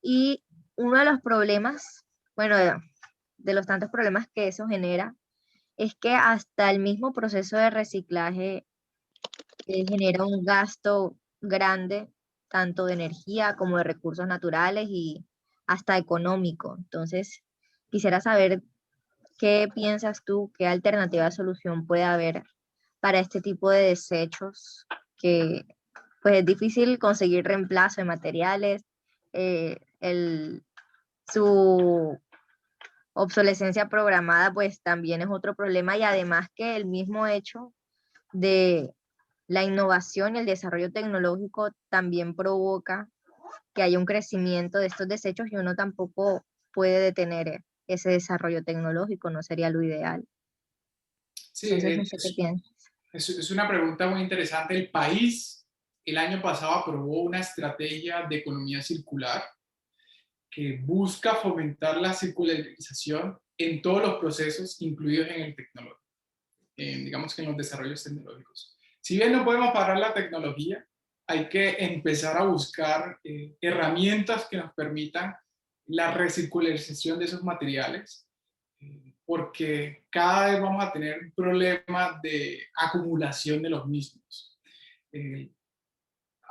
Y uno de los problemas, bueno, de los tantos problemas que eso genera, es que hasta el mismo proceso de reciclaje genera un gasto grande, tanto de energía como de recursos naturales y hasta económico. Entonces, quisiera saber qué piensas tú, qué alternativa de solución puede haber para este tipo de desechos, que pues es difícil conseguir reemplazo de materiales, su obsolescencia programada pues también es otro problema, y además que el mismo hecho de la innovación y el desarrollo tecnológico también provoca que haya un crecimiento de estos desechos y uno tampoco puede detener ese desarrollo tecnológico, no sería lo ideal. Sí, Entonces, no sé qué piensas. es una pregunta muy interesante. El país el año pasado aprobó una estrategia de economía circular que busca fomentar la circularización en todos los procesos, incluidos en el tecnológico, digamos que en los desarrollos tecnológicos. Si bien no podemos parar la tecnología, hay que empezar a buscar herramientas que nos permitan la recircularización de esos materiales, porque cada vez vamos a tener un problema de acumulación de los mismos.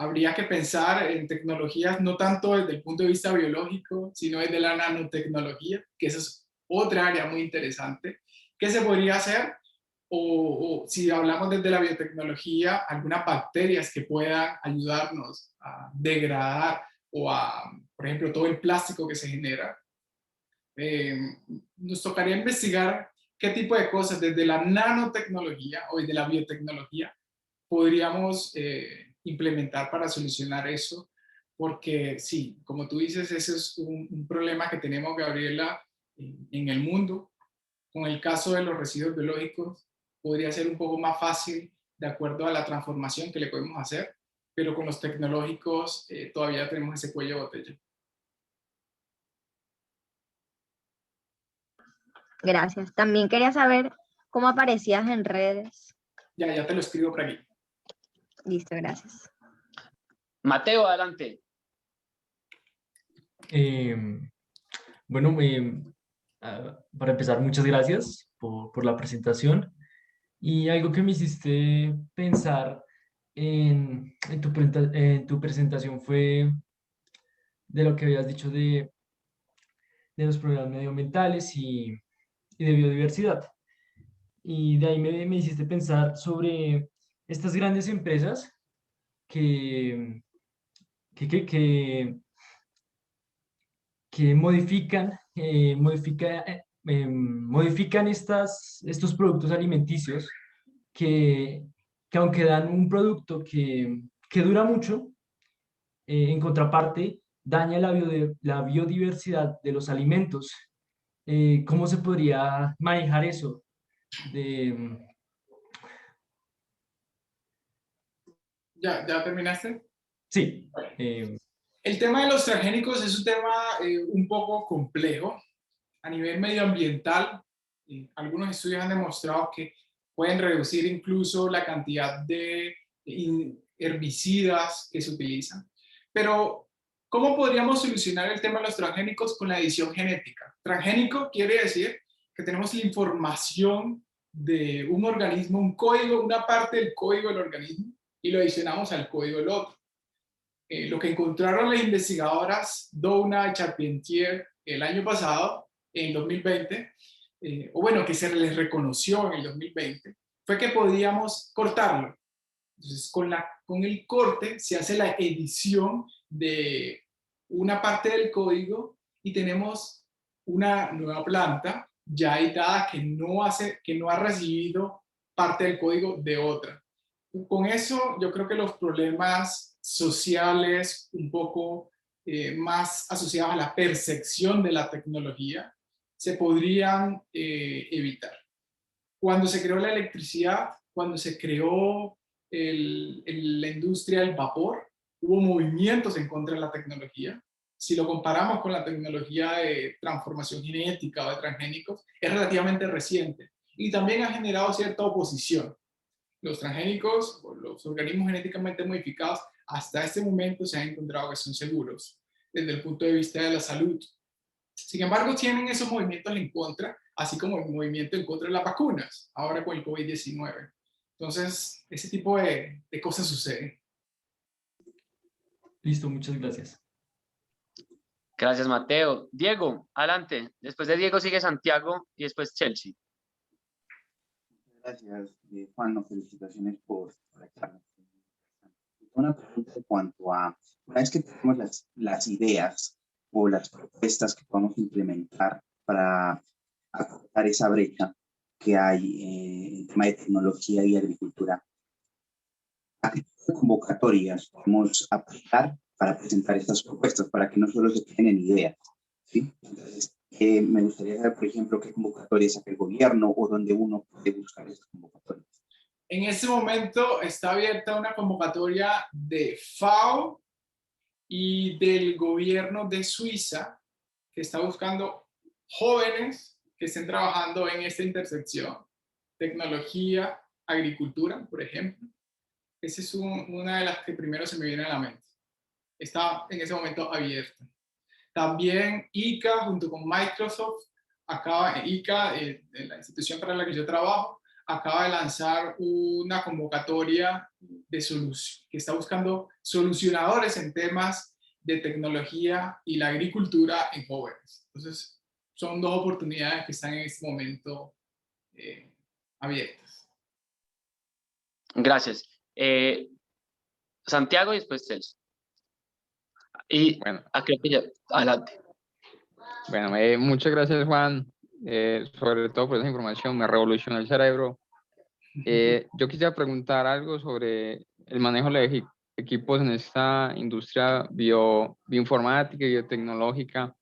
Habría que pensar en tecnologías no tanto desde el punto de vista biológico, sino desde la nanotecnología, que esa es otra área muy interesante. ¿Qué se podría hacer? O si hablamos desde la biotecnología, algunas bacterias que puedan ayudarnos a degradar por ejemplo, todo el plástico que se genera. Nos tocaría investigar qué tipo de cosas desde la nanotecnología o desde la biotecnología podríamos implementar para solucionar eso, porque sí, como tú dices, ese es un problema que tenemos, Gabriela, en el mundo. Con el caso de los residuos biológicos, podría ser un poco más fácil de acuerdo a la transformación que le podemos hacer, pero con los tecnológicos todavía tenemos ese cuello de botella. Gracias. También quería saber cómo aparecías en redes. Ya te lo escribo por aquí. Listo, gracias. Mateo, adelante. Em, bueno, para empezar, muchas gracias por la presentación. Y algo que me hiciste pensar en tu presentación fue de lo que habías dicho de los problemas medioambientales y de biodiversidad. Y de ahí me hiciste pensar sobre estas grandes empresas que, que, que, que, que modifican estos productos alimenticios que, que aunque dan un producto que dura mucho, en contraparte daña la biodiversidad de los alimentos. ¿Cómo se podría manejar eso? De, ¿Ya terminaste? sí, eh, El tema de los transgénicos es un tema un poco complejo. A nivel medioambiental, algunos estudios han demostrado que pueden reducir incluso la cantidad de herbicidas que se utilizan. Pero, ¿cómo podríamos solucionar el tema de los transgénicos con la edición genética? Transgénico quiere decir que tenemos la información de un organismo, un código, una parte del código del organismo, y lo adicionamos al código del otro. Lo que encontraron las investigadoras Doudna y Charpentier el año pasado, en 2020, o bueno, que se les reconoció en el 2020, fue que podíamos cortarlo. Entonces, con el corte se hace la edición de una parte del código y tenemos una nueva planta ya editada que no ha recibido parte del código de otra. Con eso yo creo que los problemas sociales un poco más asociados a la percepción de la tecnología se podrían evitar. Cuando se creó la electricidad, cuando se creó la industria del vapor, hubo movimientos en contra de la tecnología. Si lo comparamos con la tecnología de transformación genética o de transgénicos, es relativamente reciente y también ha generado cierta oposición. Los transgénicos o los organismos genéticamente modificados hasta este momento se han encontrado que son seguros desde el punto de vista de la salud. Sin embargo, tienen esos movimientos en contra, así como el movimiento en contra de las vacunas, ahora con el COVID-19. Entonces, ese tipo de cosas suceden. listo, muchas gracias. Gracias, Mateo. Diego, adelante. Después de Diego sigue Santiago y después Chelsea. Gracias, Juan. No, felicitaciones por la charla. Una pregunta en cuanto a, una vez que tenemos las ideas o las propuestas que podemos implementar para acortar esa brecha que hay en tema de tecnología y agricultura, ¿a qué tipo de convocatorias podemos aplicar para presentar estas propuestas, para que no solo se queden en ideas? ¿Sí? Entonces, me gustaría saber, por ejemplo, qué convocatorias hace el gobierno o dónde uno puede buscar estas convocatorias. En este momento está abierta una convocatoria de FAO y del gobierno de Suiza, que está buscando jóvenes que estén trabajando en esta intersección, tecnología, agricultura, por ejemplo. Esa es una de las que primero se me viene a la mente. Está en ese momento abierta. También ICA, junto con Microsoft, ICA, la institución para la que yo trabajo, acaba de lanzar una convocatoria de solución, que está buscando solucionadores en temas de tecnología y la agricultura en jóvenes. Entonces, son dos oportunidades que están en este momento abiertas. Gracias. Santiago y después Chelsea. Y Bueno, creo que ya, adelante. bueno, muchas gracias, Juan, sobre todo por esa información, me revolucionó el cerebro. Yo quisiera preguntar algo sobre el manejo de equipos en esta industria bioinformática y biotecnológica,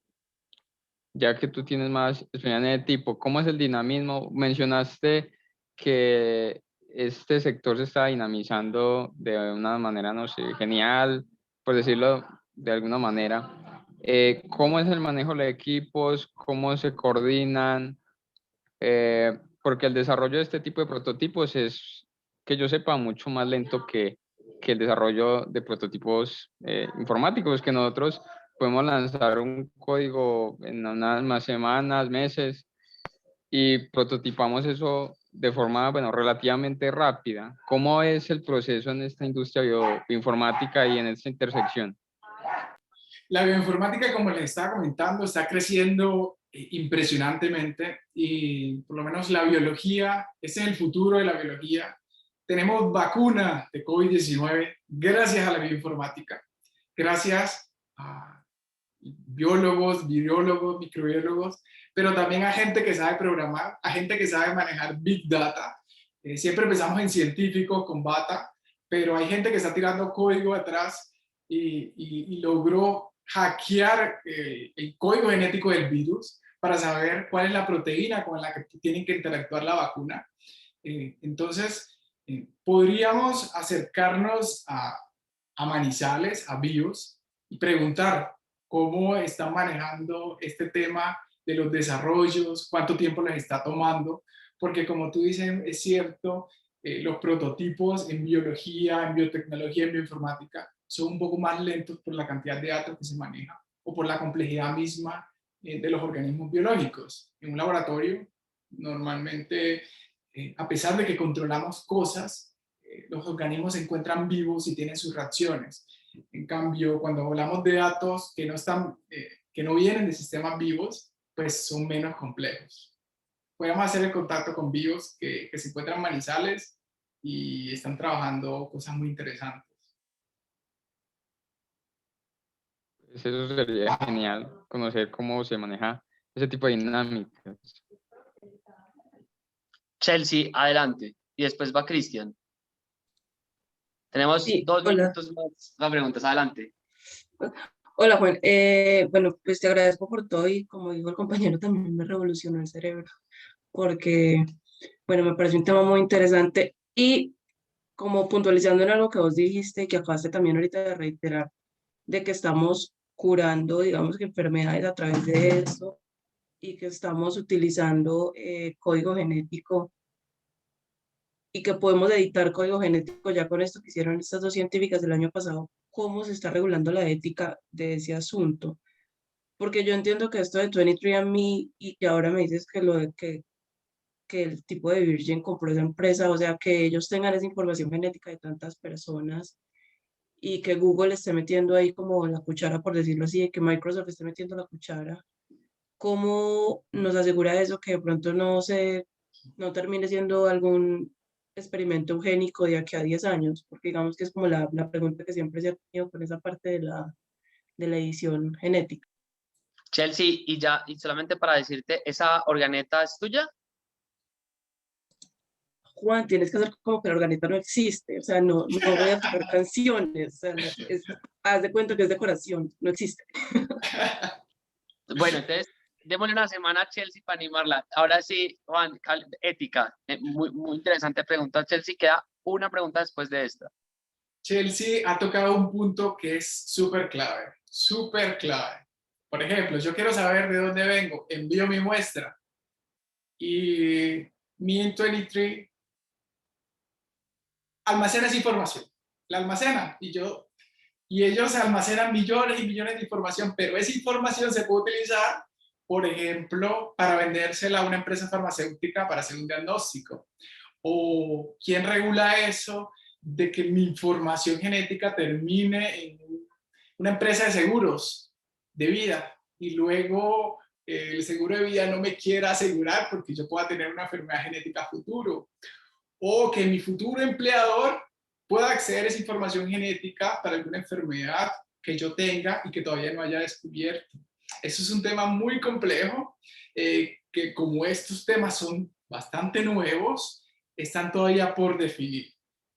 ya que tú tienes más experiencia de tipo. ¿Cómo es el dinamismo? Mencionaste que este sector se está dinamizando de una manera, no sé, genial, por decirlo de alguna manera. ¿Cómo es el manejo de equipos? ¿Cómo se coordinan? Porque el desarrollo de este tipo de prototipos es, que yo sepa, mucho más lento que el desarrollo de prototipos informáticos, que nosotros podemos lanzar un código en unas semanas, meses, y prototipamos eso de forma, bueno, relativamente rápida. ¿Cómo es el proceso en esta industria bioinformática y en esta intersección? La bioinformática, como les estaba comentando, está creciendo impresionantemente y por lo menos la biología, ese es el futuro de la biología. Tenemos vacuna de COVID-19 gracias a la bioinformática, gracias a biólogos, virólogos, microbiólogos, pero también a gente que sabe programar, a gente que sabe manejar Big Data. Siempre pensamos en científicos con bata, pero hay gente que está tirando código atrás y logró hackear el código genético del virus para saber cuál es la proteína con la que tienen que interactuar la vacuna. Entonces, podríamos acercarnos a Manizales, a BIOS, y preguntar cómo están manejando este tema de los desarrollos, cuánto tiempo les está tomando, porque como tú dices, es cierto, los prototipos en biología, en biotecnología, en bioinformática son un poco más lentos por la cantidad de datos que se maneja o por la complejidad misma de los organismos biológicos. En un laboratorio, normalmente, a pesar de que controlamos cosas, los organismos se encuentran vivos y tienen sus reacciones. En cambio, cuando hablamos de datos que no vienen de sistemas vivos, pues son menos complejos. Podemos hacer el contacto con BIOS que se encuentran en Manizales y están trabajando cosas muy interesantes. Pues eso sería genial, conocer cómo se maneja ese tipo de dinámicas. Chelsea, adelante. Y después va Cristian. Tenemos Sí, 2 hola. minutos más para preguntas. Adelante. Hola Juan, bueno, pues te agradezco por todo y como dijo el compañero también me revolucionó el cerebro porque, bueno, me parece un tema muy interesante y como puntualizando en algo que vos dijiste, que acabaste también ahorita de reiterar, de que estamos curando, digamos que enfermedades a través de esto y que estamos utilizando código genético y que podemos editar código genético ya con esto que hicieron estas dos científicas del año pasado, ¿cómo se está regulando la ética de ese asunto? Porque yo entiendo que esto de 23andMe y que ahora me dices que que el tipo de Virgin compró esa empresa, o sea, que ellos tengan esa información genética de tantas personas y que Google esté metiendo ahí como la cuchara, por decirlo así, y que Microsoft esté metiendo la cuchara, ¿cómo nos asegura eso que de pronto no termine siendo algún experimento eugénico de aquí a 10 años? Porque digamos que es como la pregunta que siempre se ha tenido con esa parte de la edición genética. Chelsea, y solamente para decirte, ¿esa organeta es tuya? Juan, tienes que hacer como que la organeta no existe, o sea, no voy a tocar canciones, o sea, haz de cuenta que es decoración, no existe. Bueno, entonces, démosle una semana a Chelsea para animarla. Ahora sí, Juan, ética. Muy, muy interesante pregunta. Chelsea, queda una pregunta después de esta. Chelsea ha tocado un punto que es súper clave, súper clave. Por ejemplo, yo quiero saber de dónde vengo, envío mi muestra y Me23 almacena esa información, la almacena y ellos almacenan millones y millones de información, pero esa información se puede utilizar, por ejemplo, para vendérsela a una empresa farmacéutica para hacer un diagnóstico. ¿O quién regula eso de que mi información genética termine en una empresa de seguros de vida y luego el seguro de vida no me quiera asegurar porque yo pueda tener una enfermedad genética a futuro? O que mi futuro empleador pueda acceder a esa información genética para alguna enfermedad que yo tenga y que todavía no haya descubierto. Eso es un tema muy complejo, que como estos temas son bastante nuevos, están todavía por definir,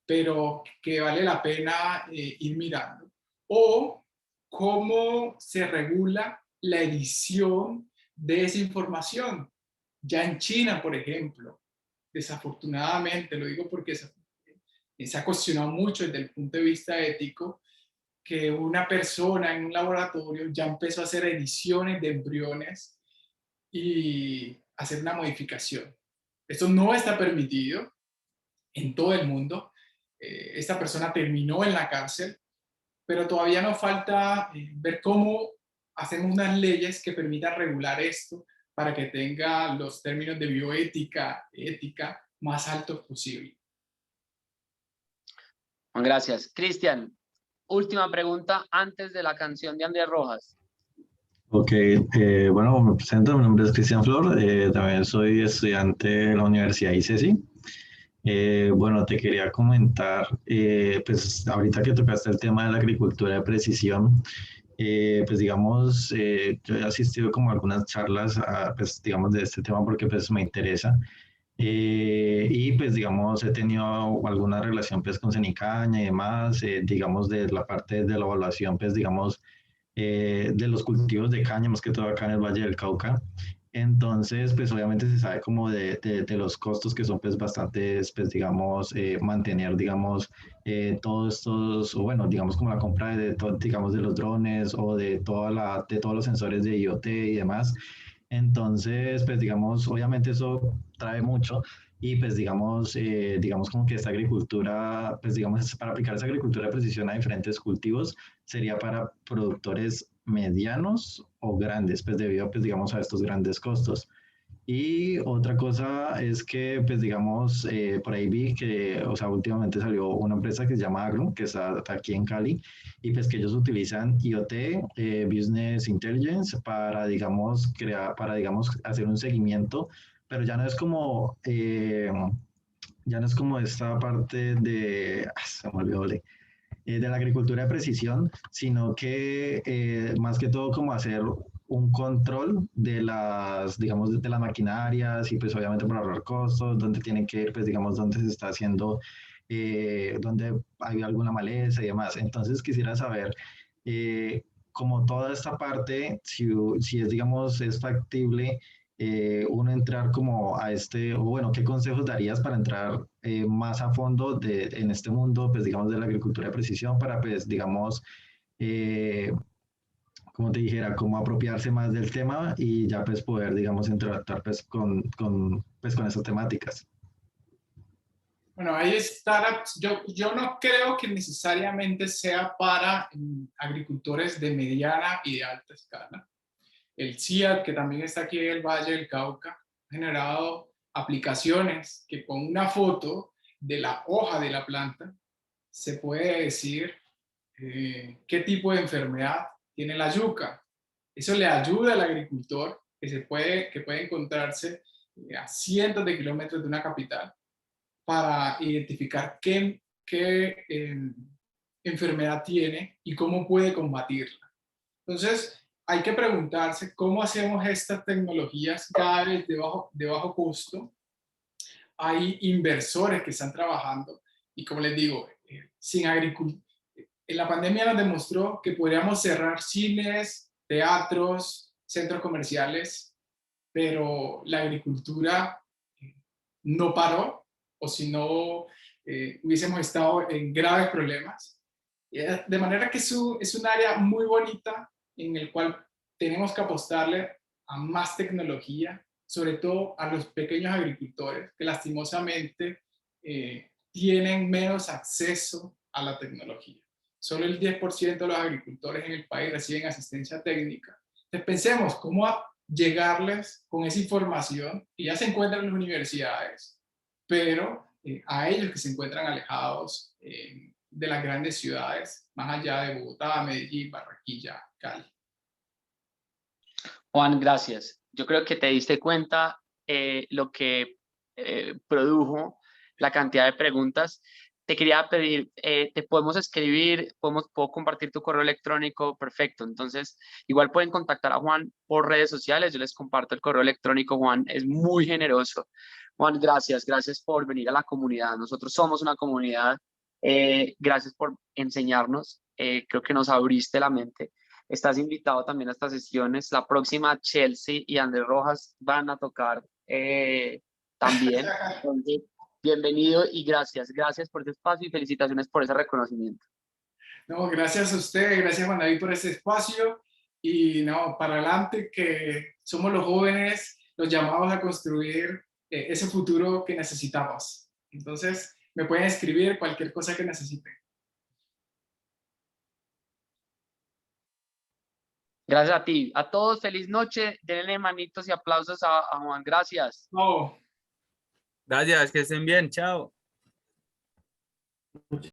pero que vale la pena ir mirando. O cómo se regula la edición de esa información. Ya en China, por ejemplo, desafortunadamente, lo digo porque se ha cuestionado mucho desde el punto de vista ético, que una persona en un laboratorio ya empezó a hacer ediciones de embriones y hacer una modificación. Esto no está permitido en todo el mundo. Esta persona terminó en la cárcel, pero todavía nos falta ver cómo hacemos unas leyes que permitan regular esto para que tenga los términos de bioética, ética más altos posible. Juan, gracias. Cristian, última pregunta antes de la canción de Andrés Rojas. Ok, bueno, me presento, mi nombre es Cristian Flor, también soy estudiante de la Universidad ICESI. Bueno, te quería comentar, pues ahorita que tocaste el tema de la agricultura de precisión, pues digamos, yo he asistido como a algunas charlas, pues digamos, de este tema porque pues me interesa. Y pues digamos, he tenido alguna relación pues con Cenicaña y demás, digamos, de la parte de la evaluación, pues digamos, de los cultivos de caña, más que todo acá en el Valle del Cauca. Entonces, pues obviamente se sabe como de los costos que son pues bastantes, pues digamos, mantener, digamos, todos estos, o bueno, digamos como la compra digamos, de los drones o de todos los sensores de IoT y demás. Entonces, pues digamos, obviamente eso trae mucho y pues digamos como que esta agricultura, pues digamos, para aplicar esa agricultura de precisión a diferentes cultivos sería para productores medianos o grandes, pues debido, pues digamos, a estos grandes costos. Y otra cosa es que, pues digamos, por ahí vi que, o sea, últimamente salió una empresa que se llama Agro, que está aquí en Cali, y pues que ellos utilizan IoT, Business Intelligence, para, digamos, para, digamos, hacer un seguimiento, pero ya no es como esta parte se me olvidó, de la agricultura de precisión, sino que más que todo como hacer un control de las, digamos, de las maquinarias y pues obviamente para ahorrar costos, dónde tienen que ir, pues digamos, dónde se está haciendo, dónde hay alguna maleza y demás. Entonces quisiera saber, como toda esta parte, si es, digamos, es factible uno entrar como a o bueno, ¿qué consejos darías para entrar más a fondo en este mundo, pues digamos, de la agricultura de precisión para, pues, digamos, eh, como te dijera, como apropiarse más del tema y ya pues poder, digamos, interactuar pues pues, con esas temáticas? Bueno, hay startups, yo no creo que necesariamente sea para agricultores de mediana y de alta escala. El CIAT, que también está aquí en el Valle del Cauca, ha generado aplicaciones que con una foto de la hoja de la planta se puede decir qué tipo de enfermedad tiene la yuca. Eso le ayuda al agricultor que puede encontrarse a cientos de kilómetros de una capital para identificar qué enfermedad tiene y cómo puede combatirla. Entonces, hay que preguntarse cómo hacemos estas tecnologías cada vez de bajo costo. Hay inversores que están trabajando y, como les digo, sin agricultura, en la pandemia nos demostró que podríamos cerrar cines, teatros, centros comerciales, pero la agricultura no paró, o si no, hubiésemos estado en graves problemas. De manera que es un área muy bonita en el cual tenemos que apostarle a más tecnología, sobre todo a los pequeños agricultores que lastimosamente tienen menos acceso a la tecnología. Solo el 10% de los agricultores en el país reciben asistencia técnica. Entonces pensemos cómo llegarles con esa información que ya se encuentra en las universidades, pero a ellos que se encuentran alejados de las grandes ciudades, más allá de Bogotá, Medellín, Barranquilla, Cali. Juan, gracias. Yo creo que te diste cuenta lo que produjo la cantidad de preguntas. Te quería pedir, te podemos escribir, puedo compartir tu correo electrónico, perfecto. Entonces, igual pueden contactar a Juan por redes sociales, yo les comparto el correo electrónico. Juan es muy generoso. Juan, gracias por venir a la comunidad. Nosotros somos una comunidad. Gracias por enseñarnos. Creo que nos abriste la mente. Estás invitado también a estas sesiones. La próxima, Chelsea y Andrés Rojas van a tocar también. Entonces, bienvenido y gracias. Gracias por este espacio y felicitaciones por ese reconocimiento. No, gracias a usted, gracias Juan David por este espacio y no, para adelante que somos los jóvenes los llamados a construir ese futuro que necesitamos. Entonces, me pueden escribir cualquier cosa que necesiten. Gracias a ti. A todos, feliz noche. Denle manitos y aplausos a Juan. Gracias. No. Gracias, que estén bien, chao.